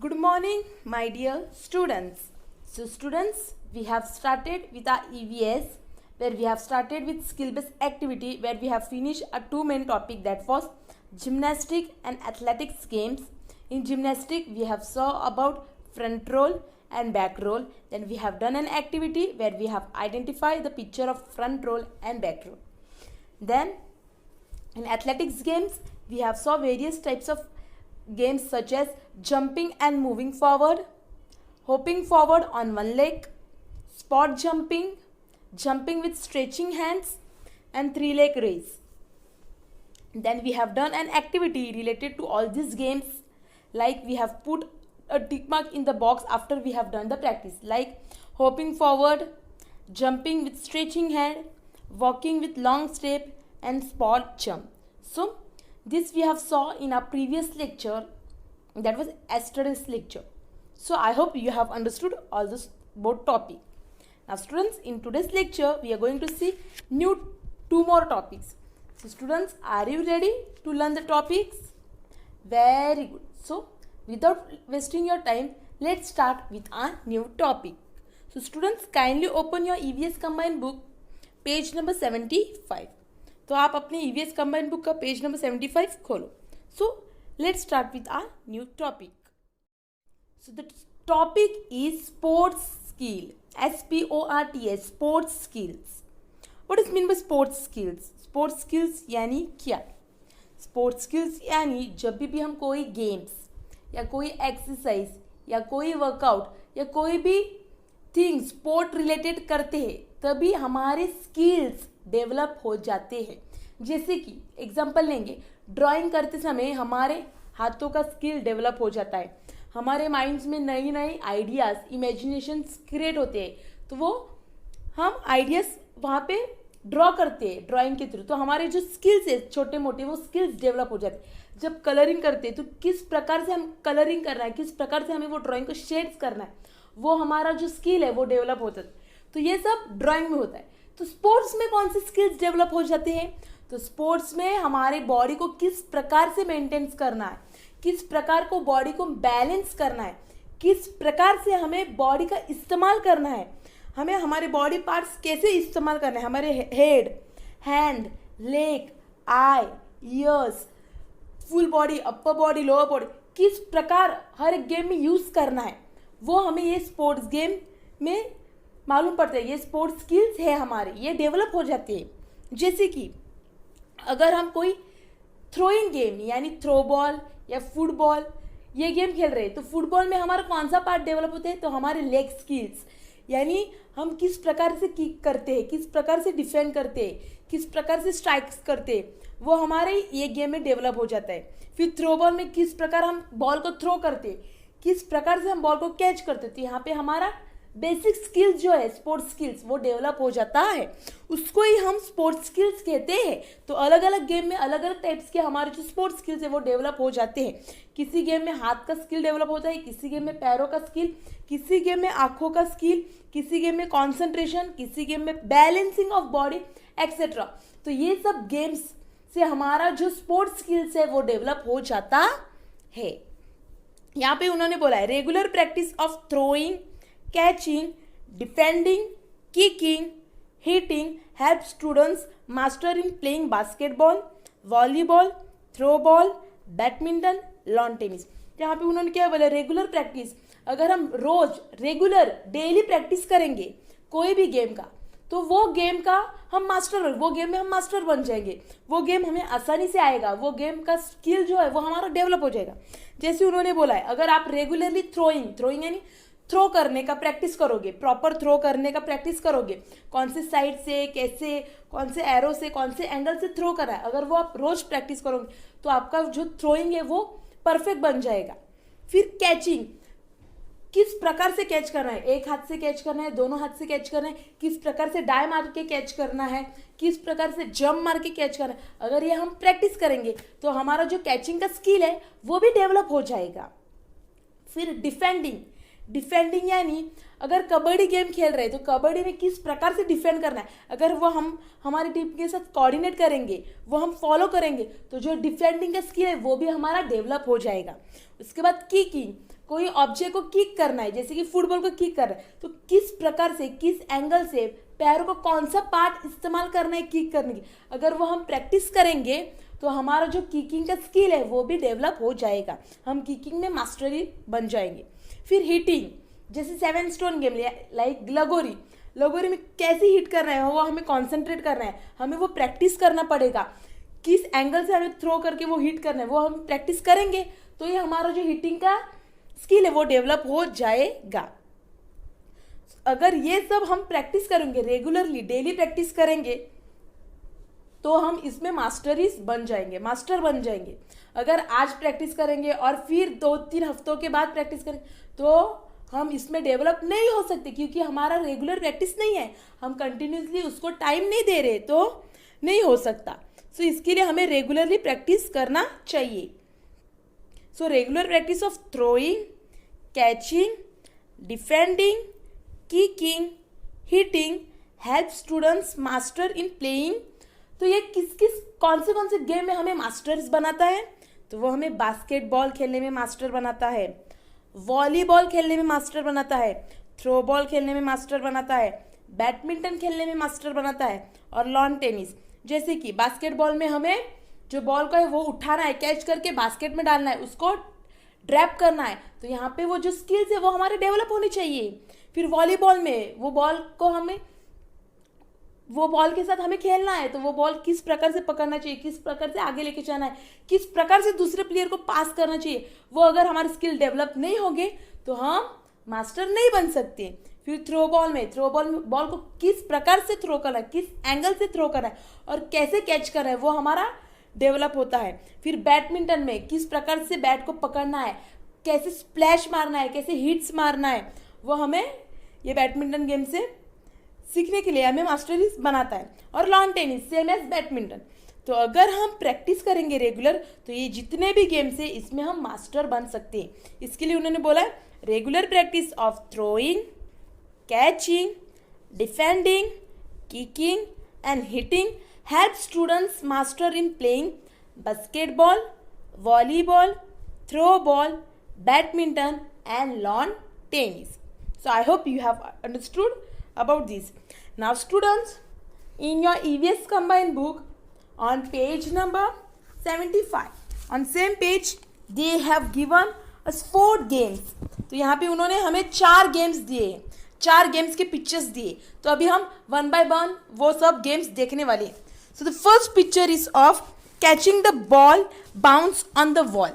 Good morning, my dear students. So, students, we have started with our EVS, where we have started with skill-based activity, where we have finished a two main topic, that was gymnastic and athletics games. In gymnastic, we have saw about front roll and back roll. Then we have done an activity where we have identified the picture of front roll and back roll. Then in athletics games, we have saw various types of games such as jumping and moving forward, hopping forward on one leg, spot jumping, jumping with stretching hands, and three-leg race. Then we have done an activity related to all these games, like we have put a tick mark in the box after we have done the practice, like hopping forward, jumping with stretching hand, walking with long step, and spot jump. So this we have saw in our previous lecture, that was yesterday's lecture. So I hope you have understood all this both topic. Now students, in today's lecture we are going to see two more topics. So students, are you ready to learn the topics? Very good. So without wasting your time, let's start with our new topic. So students, kindly open your EVS combined book, page number 75. तो आप अपने EVS combined book का page number 75 खोलो. So let's start with our new topic. So the topic is sports skill. SPORTS, sports skills. What is mean by sports skills? Sports skills यानी क्या? Sports skills यानी जब भी हम कोई games या कोई एक्सरसाइज या कोई वर्कआउट या कोई भी थिंग स्पोर्ट रिलेटेड करते हैं, तभी हमारे स्किल्स डेवलप हो जाते हैं. जैसे कि एग्जांपल लेंगे, ड्राइंग करते समय हमारे हाथों का स्किल डेवलप हो जाता है, हमारे माइंड्स में नई नई आइडियाज़, इमेजिनेशंस क्रिएट होते हैं, तो वो हम आइडियाज़ वहाँ पे ड्रॉ करते हैं ड्राइंग के थ्रू. तो हमारे जो स्किल्स है छोटे मोटे, वो स्किल्स डेवलप हो जाते हैं. जब कलरिंग करते हैं तो किस प्रकार से हम कलरिंग करना है, किस प्रकार से हमें वो ड्राइंग को शेड्स करना है, वो हमारा जो स्किल है वो डेवलप होता है. तो ये सब ड्राइंग में होता है. तो स्पोर्ट्स में कौन से स्किल्स डेवलप हो जाते हैं? तो स्पोर्ट्स में हमारे बॉडी को किस प्रकार से मेंटेन करना है, किस प्रकार को बॉडी को बैलेंस करना है, किस प्रकार से हमें बॉडी का इस्तेमाल करना है, हमें हमारे बॉडी पार्ट्स कैसे इस्तेमाल करना है, हमारे head, hand, leg, eye, ears, full body, upper body, lower body, किस प्रकार हर एक गेम में यूज़ करना है, वो हमें ये स्पोर्ट्स गेम में मालूम पड़ता है. ये स्पोर्ट्स स्किल्स है हमारे, ये डेवलप हो जाते हैं. जैसे कि अगर हम कोई थ्रोइंग गेम यानी थ्रो बॉल या फुटबॉल ये गेम खेल रहे हैं, तो फुटबॉल में हमारा कौन सा पार्ट डेवलप होता है? तो हमारे लेग स्किल्स, यानी हम किस प्रकार से किक करते हैं, किस प्रकार से डिफेंड करते हैं, किस प्रकार से स्ट्राइक्स करते हैं, वो हमारे ये गेम में डेवलप हो जाता है. फिर थ्रो बॉल में किस प्रकार हम बॉल को थ्रो करते हैं, किस प्रकार से हम बॉल को कैच करते हैं, तो यहाँ पे हमारा बेसिक स्किल्स जो है स्पोर्ट्स स्किल्स वो डेवलप हो जाता है. उसको ही हम स्पोर्ट्स स्किल्स कहते हैं. तो अलग अलग गेम में अलग अलग टाइप्स के हमारे जो स्पोर्ट्स स्किल्स है वो डेवलप हो जाते हैं. किसी गेम में हाथ का स्किल डेवलप होता है, किसी गेम में पैरों का स्किल, किसी गेम में आँखों का स्किल, किसी गेम में कॉन्सेंट्रेशन, किसी गेम में बैलेंसिंग ऑफ बॉडी एक्सेट्रा. तो ये सब गेम्स से हमारा जो स्पोर्ट्स स्किल्स है वो डेवलप हो जाता है. यहाँ पे उन्होंने बोला है regular practice of throwing, catching, defending, kicking, hitting help students master in playing basketball, volleyball, throw ball, badminton, lawn tennis. यहाँ पे उन्होंने क्या बोला? Regular practice. अगर हम रोज रेगुलर डेली प्रैक्टिस करेंगे कोई भी गेम का, तो वो गेम का हम वो गेम में हम मास्टर बन जाएंगे. वो गेम हमें आसानी से आएगा, वो गेम का स्किल जो है वो हमारा डेवलप हो जाएगा. जैसे उन्होंने बोला है, अगर आप रेगुलरली थ्रोइंग यानी थ्रो करने का प्रैक्टिस करोगे, प्रॉपर थ्रो करने का प्रैक्टिस करोगे, कौन से साइड से कैसे, कौन से एरो से, कौन से एंगल से थ्रो करा है, अगर वो आप रोज प्रैक्टिस करोगे तो आपका जो थ्रोइंग है वो परफेक्ट बन जाएगा. फिर कैचिंग, किस प्रकार से कैच करना है, एक हाथ से कैच करना है, दोनों हाथ से कैच करना है, किस प्रकार से डाई मार के कैच करना है, किस प्रकार से जंप मार के कैच करना है, अगर ये हम प्रैक्टिस करेंगे तो हमारा जो कैचिंग का स्किल है वो भी डेवलप हो जाएगा. फिर डिफेंडिंग यानी अगर कबड्डी गेम खेल रहे हैं तो कबड्डी में किस प्रकार से डिफेंड करना है, अगर वो हम हमारी टीम के साथ कोऑर्डिनेट करेंगे, वो हम फॉलो करेंगे, तो जो डिफेंडिंग का स्किल है वो भी हमारा डेवलप हो जाएगा. उसके बाद किकिंग, कोई ऑब्जेक्ट को किक करना है, जैसे कि फुटबॉल को किक कर रहा है, तो किस प्रकार से, किस एंगल से, पैरों को कौन सा पार्ट इस्तेमाल करना है किक करने की, अगर वो हम प्रैक्टिस करेंगे तो हमारा जो किकिंग का स्किल है वो भी डेवलप हो जाएगा, हम किकिंग में मास्टरी बन जाएंगे। फिर हिटिंग, जैसे 7 स्टोन गेम लाइक लगोरी, लगोरी में कैसे हिट करना है वो हमें कॉन्सेंट्रेट करना है, हमें वो प्रैक्टिस करना पड़ेगा, किस एंगल से हमें थ्रो करके वो हिट करना है वो हम प्रैक्टिस करेंगे, तो ये हमारा जो हिटिंग का स्किल है वो डेवलप हो जाएगा। अगर ये सब हम प्रैक्टिस करेंगे, रेगुलरली डेली प्रैक्टिस करेंगे, तो हम इसमें मास्टर बन जाएंगे। अगर आज प्रैक्टिस करेंगे और फिर 2-3 हफ्तों के बाद प्रैक्टिस करेंगे तो हम इसमें डेवलप नहीं हो सकते, क्योंकि हमारा रेगुलर प्रैक्टिस नहीं है, हम कंटिन्यूसली उसको टाइम नहीं दे रहे, तो नहीं हो सकता। सो इसके लिए हमें रेगुलरली प्रैक्टिस करना चाहिए। So regular practice of throwing, catching, defending, kicking, hitting help students master in playing. तो ये कौन से गेम में हमें मास्टर्स बनाता है, तो वो हमें बास्केटबॉल खेलने में मास्टर बनाता है, वॉलीबॉल खेलने में मास्टर बनाता है, थ्रो बॉल खेलने में मास्टर बनाता है, बैडमिंटन खेलने में मास्टर बनाता है, और लॉन टेनिस। जैसे कि बास्केटबॉल में हमें जो बॉल को है वो उठाना है, कैच करके बास्केट में डालना है, उसको ड्रैप करना है, तो यहाँ पे वो जो स्किल्स है वो हमारे डेवलप होनी चाहिए। फिर वॉलीबॉल में वो बॉल के साथ हमें खेलना है, तो वो बॉल किस प्रकार से पकड़ना चाहिए, किस प्रकार से आगे लेके जाना है, किस प्रकार से दूसरे प्लेयर को पास करना चाहिए, वो अगर हमारे स्किल डेवलप नहीं होंगे तो हम मास्टर नहीं बन सकते। फिर थ्रो बॉल में बॉल को किस प्रकार से थ्रो करना है, किस एंगल से थ्रो करना है और कैसे कैच करना है, वो हमारा डेवलप होता है। फिर बैडमिंटन में किस प्रकार से बैट को पकड़ना है, कैसे स्प्लैश मारना है, कैसे हिट्स मारना है, वो हमें ये बैडमिंटन गेम से सीखने के लिए हमें मास्टरी बनाता है। और lawn tennis same as badminton. तो अगर हम प्रैक्टिस करेंगे रेगुलर, तो ये जितने भी गेम्स है इसमें हम मास्टर बन सकते हैं। इसके लिए उन्होंने बोला regular practice of throwing, catching, defending, kicking and hitting help students master in playing basketball, volleyball, throw ball, badminton and lawn tennis. So I hope you have understood about this. Now students, in your EVS combined book on page number 75, on same page they have given us 4 games. तो यहाँ पे उन्होंने हमें 4 games दिए, 4 games के pictures दिए। तो अभी हम 1 by 1 वो सब गेम्स देखने वाले हैं। So the first picture is of catching the ball bounce on the wall.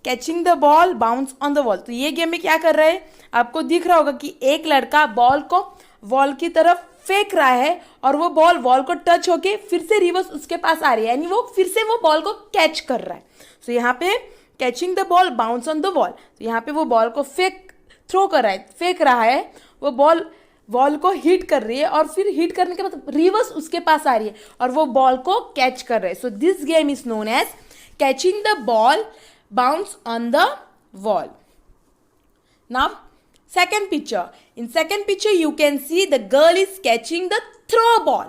Catching the ball bounce on the wall. तो ये गेम में क्या कर रहा है, आपको दिख रहा होगा कि एक लड़का बॉल को वॉल की तरफ फेंक रहा है और वो बॉल वॉल को टच होके फिर से रिवर्स उसके पास आ रही है, यानी वो फिर से वो बॉल को कैच कर रहा है। सो यहाँ पे catching the ball bounce on the wall, तो यहाँ पे वो बॉल को फेंक रहा है, वो बॉल को हिट कर रही है और फिर हिट करने के बाद रिवर्स उसके पास आ रही है और वो बॉल को कैच कर रहा है। So this game is known as catching the ball bounce on the wall. Now second picture, in second picture you can see the girl is catching the throw ball.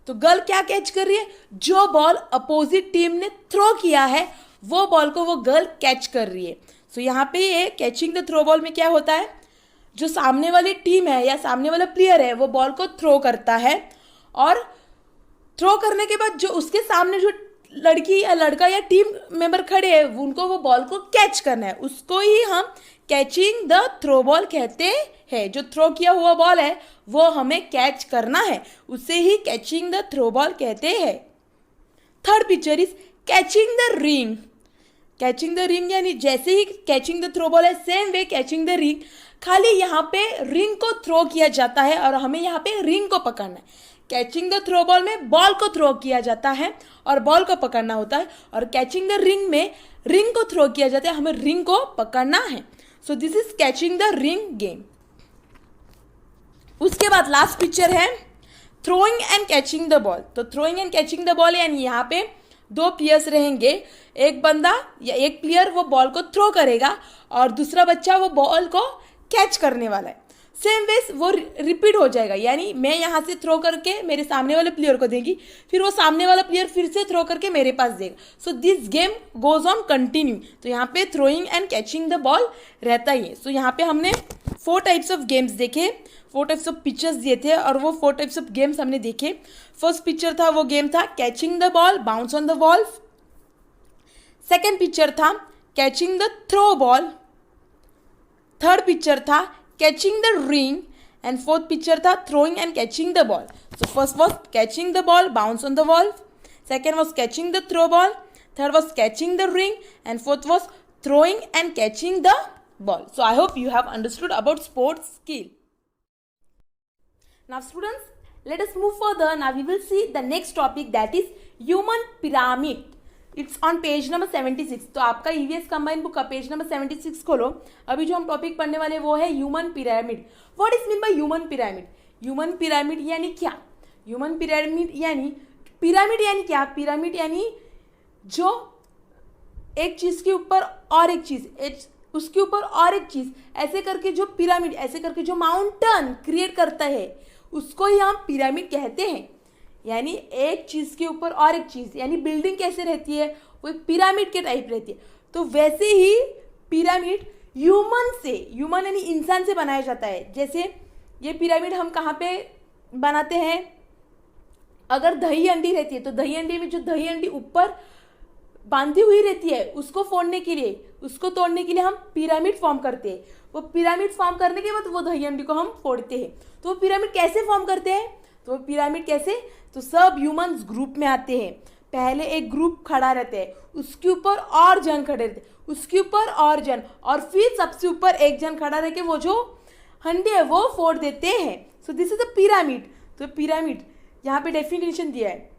तो girl क्या catch कर रही है, जो ball opposite team ने throw किया है वो बॉल को वो गर्ल कैच कर रही है। सो यहाँ पे ये कैचिंग द थ्रो बॉल में क्या होता है, जो सामने वाली टीम है या सामने वाला प्लेयर है वो बॉल को थ्रो करता है और थ्रो करने के बाद जो उसके सामने जो लड़की या लड़का या टीम मेंबर खड़े हैं उनको वो बॉल को कैच करना है, उसको ही हम कैचिंग द थ्रो बॉल कहते हैं। जो थ्रो किया हुआ बॉल है वो हमें कैच करना है, उसे ही कैचिंग द थ्रो बॉल कहते हैं। Third picture is catching the ring. Catching the ring यानी जैसे ही कैचिंग द थ्रो बॉल है same way catching the ring, खाली यहाँ पे रिंग को थ्रो किया जाता है और हमें यहाँ पे रिंग को पकड़ना है। कैचिंग द थ्रो बॉल में बॉल को थ्रो किया जाता है और बॉल को पकड़ना होता है, और कैचिंग द रिंग में रिंग को थ्रो किया जाता है, हमें रिंग को पकड़ना है। So this is catching the ring game. उसके बाद लास्ट पिक्चर है throwing and catching the ball. तो throwing and catching the ball यानी यहाँ पे 2 प्लेयर्स रहेंगे, एक बंदा या एक प्लेयर वो बॉल को थ्रो करेगा और दूसरा बच्चा वो बॉल को कैच करने वाला है। सेम वेज वो रिपीट हो जाएगा, यानी मैं यहाँ से थ्रो करके मेरे सामने वाले प्लेयर को देंगी, फिर वो सामने वाला प्लेयर फिर से थ्रो करके मेरे पास देगा. सो this game goes on continue. तो यहाँ पे throwing and catching the ball रहता ही है. सो यहाँ पे हमने 4 टाइप्स ऑफ गेम्स देखे, 4 टाइप्स ऑफ पिक्चर्स दिए थे और वो 4 टाइप्स ऑफ गेम्स हमने देखे. फर्स्ट पिक्चर था, वो गेम था catching the ball, bounce on the ball. Second picture था catching the throw ball. Third picture था catching the ring and fourth picture था throwing and catching the ball. So first was catching the ball, bounce on the ball. Second was catching the throw ball. Third was catching the ring and fourth was throwing and catching the ball. So I hope you have understood about sports skill. Now students, let us move further. Now we will see the next topic, that is human pyramid. It's on page number 76. तो आपका EVS combine book का page number 76 खोलो. अभी जो हम topic पढ़ने वाले वो है human pyramid. What is mean by human pyramid? Human pyramid यानी क्या? ह्यूमन पिरामिड यानी क्या? पिरामिड यानी जो एक चीज़ के ऊपर और एक चीज़, उसके ऊपर और एक चीज़, ऐसे करके जो पिरामिड, ऐसे करके जो माउंटेन क्रिएट करता है उसको ही हम पिरामिड कहते हैं. यानी एक चीज़ के ऊपर और एक चीज़, यानी बिल्डिंग कैसे रहती है, वो एक पिरामिड के टाइप रहती है. तो वैसे ही पिरामिड ह्यूमन यानी इंसान से बनाया जाता है. जैसे ये पिरामिड हम कहाँ पे बनाते हैं? अगर दही अंडी रहती है तो दही अंडी में जो दही अंडी ऊपर बांधी हुई रहती है उसको फोड़ने के लिए, उसको तोड़ने के लिए हम पिरामिड फॉर्म करते हैं. वो पिरामिड फॉर्म करने के बाद वो दही अंडी को हम फोड़ते हैं. तो वो पिरामिड कैसे फॉर्म करते हैं? तो पिरामिड कैसे? तो सब ह्यूमंस ग्रुप में आते हैं. पहले एक ग्रुप खड़ा रहते हैं, उसके ऊपर और जन खड़े रहते हैं, उसके ऊपर और जन, और फिर सबसे ऊपर एक जन खड़ा रह के वो जो हंडी है वो फोड़ देते हैं. So this is a pyramid. तो पिरामिड यहाँ पे डेफिनेशन दिया है.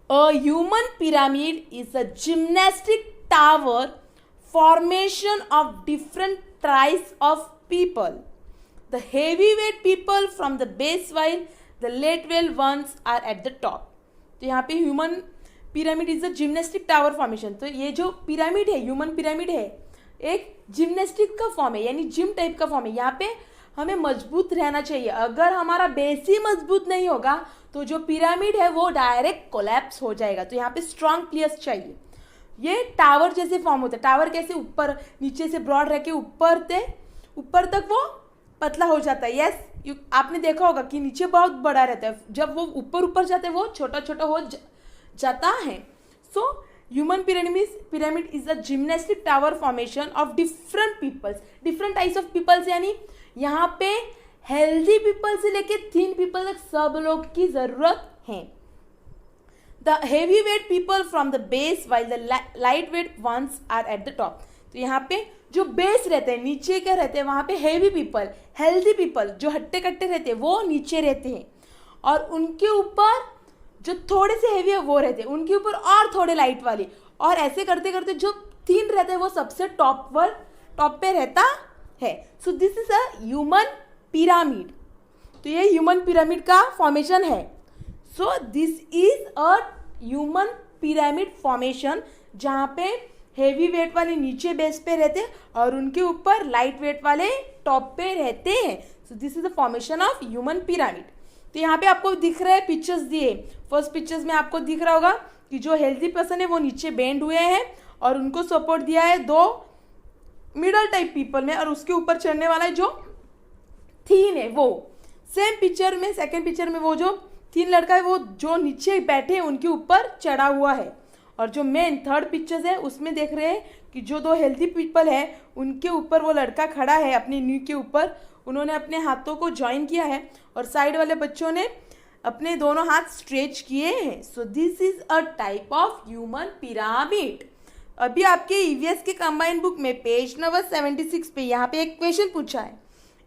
अ human pyramid is a gymnastic tower formation of different tribes of people. The heavyweight people from the base while the lightweight ones are at the top. तो यहाँ पे human pyramid is a gymnastic tower formation. तो ये जो pyramid है, human pyramid है, एक gymnastic का फॉर्म है, यानी जिम टाइप का फॉर्म है. यहाँ पे हमें मजबूत रहना चाहिए. अगर हमारा बेस ही मजबूत नहीं होगा तो जो पिरामिड है वो डायरेक्ट कोलैप्स हो जाएगा. तो यहाँ पे स्ट्रांग प्लेयर्स चाहिए. ये टावर जैसे फॉर्म होता है. टावर कैसे? ऊपर नीचे से ब्रॉड रह के ऊपर तक वो पतला हो जाता है. यस, आपने देखा होगा कि नीचे बहुत बड़ा रहता है, जब वो ऊपर जाता है वो छोटा छोटा हो जाता है. So human pyramid is a gymnastic tower formation of different peoples, different types of peoples. यानी यहाँ पे हेल्दी पीपल से लेके थिन पीपल तक सब लोग की जरूरत है. The heavy weight people from the base while the light weight ones are at the top. तो यहाँ पे जो बेस रहते हैं, नीचे क्या रहते हैं, वहाँ पे हेवी पीपल, हेल्दी पीपल जो हट्टे कट्टे रहते हैं वो नीचे रहते हैं, और उनके ऊपर जो थोड़े से हेवी है वो रहते हैं, उनके ऊपर और थोड़े लाइट वाले, और ऐसे करते करते जो थिन रहता है वो सबसे टॉप पे रहता है. So this is a human pyramid. तो ये ह्यूमन पिरामिड का फॉर्मेशन है. So this is a human pyramid formation जहाँ पे हेवी वेट वाले नीचे बेस पे रहते हैं और उनके ऊपर लाइट वेट वाले टॉप पे रहते हैं. So this is the formation of human pyramid. तो यहाँ पे आपको दिख रहा है पिक्चर्स दिए. फर्स्ट पिक्चर्स में आपको दिख रहा होगा कि जो हेल्दी पर्सन है वो नीचे बेंड हुए हैं और उनको सपोर्ट दिया है 2 मिडल टाइप पीपल में, और उसके ऊपर चढ़ने वाला है जो थीन है वो. सेम पिक्चर में, सेकेंड पिक्चर में वो जो थीन लड़का है वो जो नीचे बैठे हैं उनके ऊपर चढ़ा हुआ है. और जो मेन थर्ड पिक्चर्स है उसमें देख रहे हैं कि जो 2 हेल्दी पीपल है उनके ऊपर वो लड़का खड़ा है अपने नी के ऊपर. उन्होंने अपने हाथों को ज्वाइन किया है और साइड वाले बच्चों ने अपने दोनों हाथ स्ट्रेच किए हैं. So this is a type of human pyramid. अभी आपके ईवीएस के कंबाइन बुक में पेज नंबर 76 पे यहाँ पे एक क्वेश्चन पूछा है.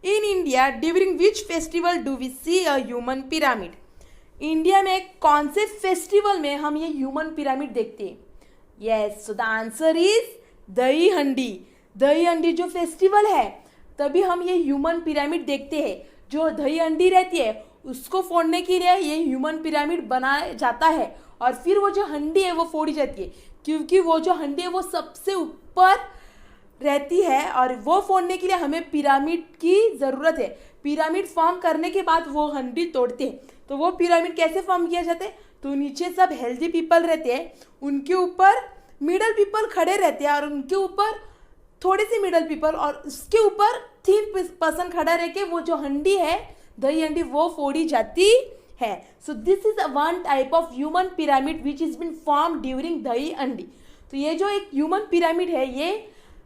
In India during which festival do we see a human pyramid? India में कौन से फेस्टिवल में हम ये ह्यूमन पिरामिड देखते हैं? Yes, so the answer is दही हंडी. दही हंडी जो फेस्टिवल है तभी हम ये ह्यूमन पिरामिड देखते हैं. जो दही हंडी रहती है उसको फोड़ने के लिए ये ह्यूमन पिरामिड बनाया जाता है, और फिर वो जो हंडी है वो फोड़ी जाती है, क्योंकि वो जो हंडी है वो सबसे ऊपर रहती है और वो फोड़ने के लिए हमें पिरामिड की ज़रूरत है। पिरामिड फॉर्म करने के बाद वो हंडी तोड़ते हैं। तो वो पिरामिड कैसे फॉर्म किया जाता है? तो नीचे सब हेल्दी पीपल रहते हैं, उनके ऊपर मिडल पीपल खड़े रहते हैं और उनके ऊपर थोड़े से मिडल पीपल और उसके ऊपर 3 पर्सन खड़ा रह के वो जो हंडी है, दही हंडी, वो फोड़ी जाती है। So this is one type of human pyramid which is been form during दही हंडी। तो ये जो एक ह्यूमन पिरामिड है, ये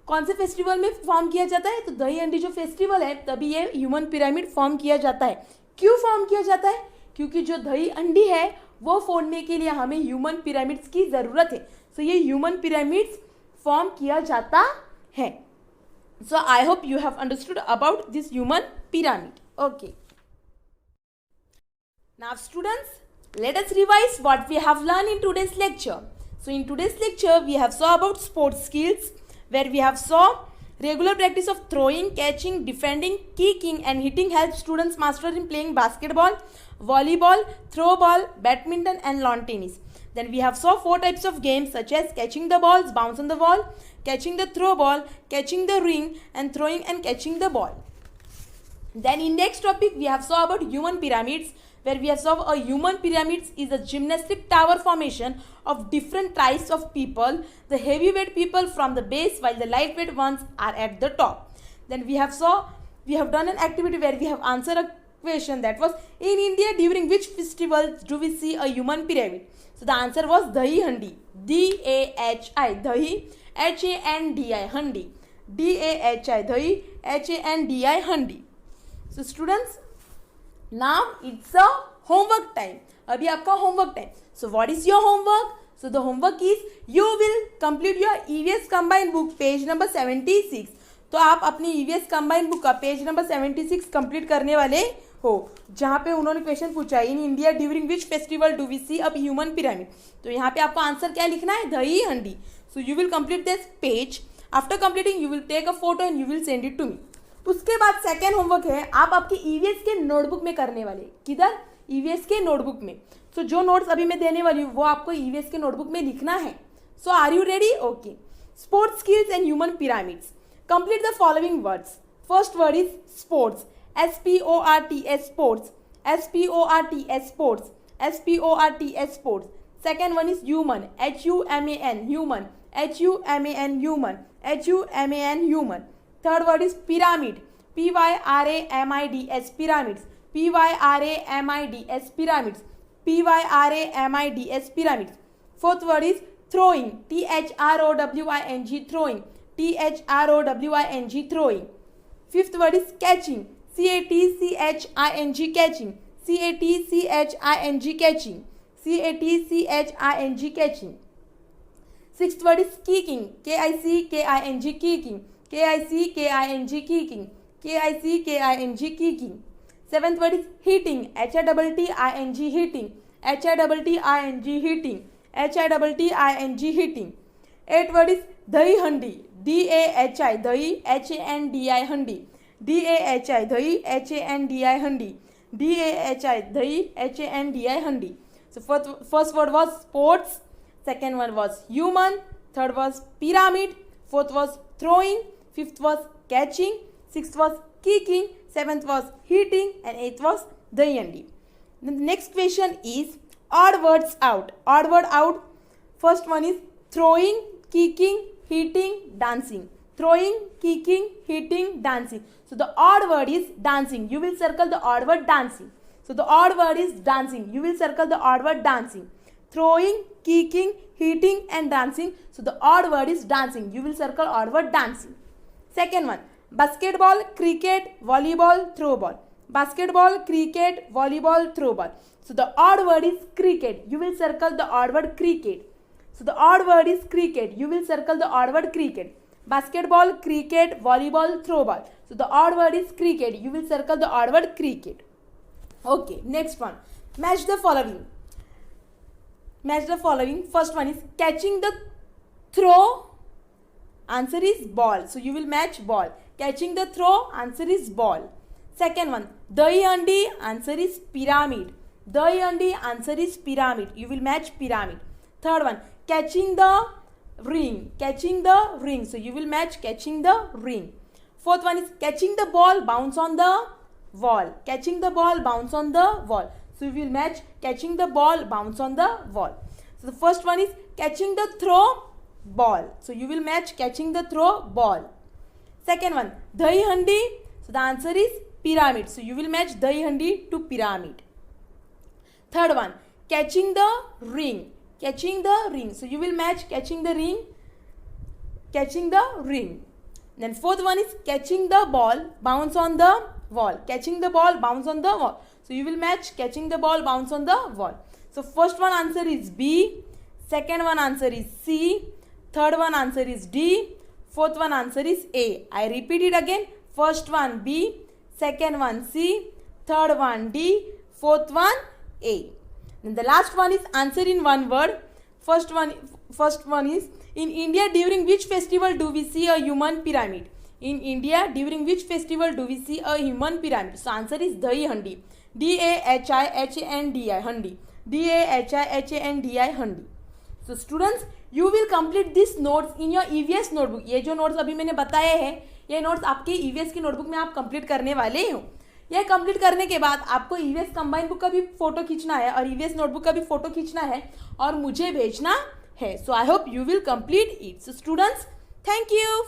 कौन से फेस्टिवल में फॉर्म किया जाता है? तो दही हंडी जो फेस्टिवल है, तभी ये ह्यूमन पिरामिड फॉर्म किया जाता है। क्यों फॉर्म किया जाता है? क्योंकि जो दही हंडी है वो फोड़ने के लिए हमें ह्यूमन पिरामिड्स की ज़रूरत है। सो ये ह्यूमन पिरामिड्स फॉर्म किया जाता है। So I hope you have understood about this human pyramid. Okay, now students, let us revise what we have learned in today's lecture. So in today's lecture we have saw about sports skills, where we have saw regular practice of throwing, catching, defending, kicking and hitting helps students master in playing basketball, volleyball, throw ball, badminton and lawn tennis. Then we have saw 4 types of games such as catching the balls, bounce on the wall, catching the throw ball, catching the ring and throwing and catching the ball. Then in next topic we have saw about human pyramids, where we have saw a human pyramids is a gymnastic tower formation of different types of people, the heavyweight people from the base while the lightweight ones are at the top. Then we have done an activity where we have answered a question that was, in India during which festivals do we see a human pyramid? So the answer was Dahi Handi, D-A-H-I, Dahi, H-A-N-D-I, Handi, D-A-H-I, Dahi, H-A-N-D-I, Handi. So students, now it's a homework time. अभी आपका homework time. So what is your homework? So the homework is you will complete your EVS combined book page number 76. तो आप अपनी EVS combined book का page number 76 complete करने वाले हो, जहाँ पे उन्होंने क्वेश्चन पूछा, in India during which festival do we see a human pyramid. तो यहाँ पे आपको आंसर क्या लिखना है? Dahi Handi. So you will complete this page. After completing you will take a photo and you will send it to me. उसके बाद second homework है, आप आपके ईवीएस के नोटबुक में करने वाले. किधर? ईवीएस के नोटबुक में. सो जो नोट्स अभी मैं देने वाली हूँ वो आपको ईवीएस के नोटबुक में लिखना है. So are you ready? Okay. Sports skills and human pyramids. Complete the following words. First word is sports, S-P-O-R-T-S, sports, S-P-O-R-T-S, sports, S-P-O-R-T-S, sports. Second one is human, H-U-M-A-N, human, H-U-M-A-N, human, H-U-M-A-N, human. Third word is pyramid, P-Y-R-A-M-I-D-S, pyramids, P-Y-R-A-M-I-D-S, pyramids, P-Y-R-A-M-I-D-S, pyramids. Fourth word is throwing, T-H-R-O-W-I-N-G, throwing, T-H-R-O-W-I-N-G, throwing. Fifth word is catching, C-A-T-C-H-I-N-G, catching, C-A-T-C-H-I-N-G, catching, C-A-T-C-H-I-N-G, catching. Sixth word is kicking, K-I-C-K-I-N-G, kicking, K-I-C-K-I-N-G, kicking, K-I-C-K-I-N-G, kicking. Seventh word is hitting, H-I-T-T-I-N-G, hitting, H-I-T-T-I-N-G, hitting, H-I-T-T-I-N-G, hitting. Eighth word is dahi handi, D-A-H-I, dahi, H-A-N-D-I, handi, D-A-H-I, dahi, H-A-N-D-I, handi, D-A-H-I, dahi, H-A-N-D-I, handi. So first word was sports, second one was human, third was pyramid, fourth was throwing, fifth was catching, sixth was kicking, seventh was hitting and eighth was dahi handi. The next question is odd words out. Odd word out. First one is throwing, kicking, hitting, dancing. Throwing, kicking, hitting, dancing. So the odd word is dancing. You will circle the odd word dancing. So the odd word is dancing. You will circle the odd word dancing. Throwing, kicking, hitting and dancing. So the odd word is dancing. You will circle odd word dancing. Second one, basketball, cricket, volleyball, throw ball. Basketball, cricket, volleyball, throw ball. So the odd word is cricket. You will circle the odd word cricket. So the odd word is cricket. You will circle the odd word cricket. Basketball, cricket, volleyball, throw ball. So the odd word is cricket. You will circle the odd word cricket. Okay, next one. Match the following. Match the following. First one is catching the throw. Answer is ball. So you will match ball. Catching the throw. Answer is ball. Second one, dahi handi. Answer is pyramid. Dahi handi. Answer is pyramid. You will match pyramid. Third one, catching the ring, catching the ring. So you will match catching the ring. Fourth one is catching the ball, bounce on the wall. Catching the ball, bounce on the wall. So you will match catching the ball, bounce on the wall. So the first one is catching the throw ball. So you will match catching the throw ball. Second one, dahi handi. So the answer is pyramid. So you will match dahi handi to pyramid. Third one, catching the ring. Catching the ring. So you will match catching the ring. Catching the ring. Then fourth one is catching the ball, bounce on the wall. Catching the ball, bounce on the wall. So you will match catching the ball, bounce on the wall. So first one answer is B. Second one answer is C. Third one answer is D. Fourth one answer is A. I repeat it again. First one B. Second one C. Third one D. Fourth one A. Then the last one is answer in one word. First one is in India during which festival do we see a human pyramid? In India during which festival do we see a human pyramid? So answer is dahi handi. D-A-H-I-H-A-N-D-I handi. D-A-H-I-H-A-N-D-I handi. So students, you will complete this notes in your EVS notebook. ये जो notes अभी मैंने बताए हैं, ये notes आपके EVS की notebook में आप complete करने वाले हो. यह कंप्लीट करने के बाद आपको EVS कंबाइन बुक का भी फोटो खींचना है और EVS नोटबुक का भी फोटो खींचना है और मुझे भेजना है. So I hope you will complete it. So students, thank you.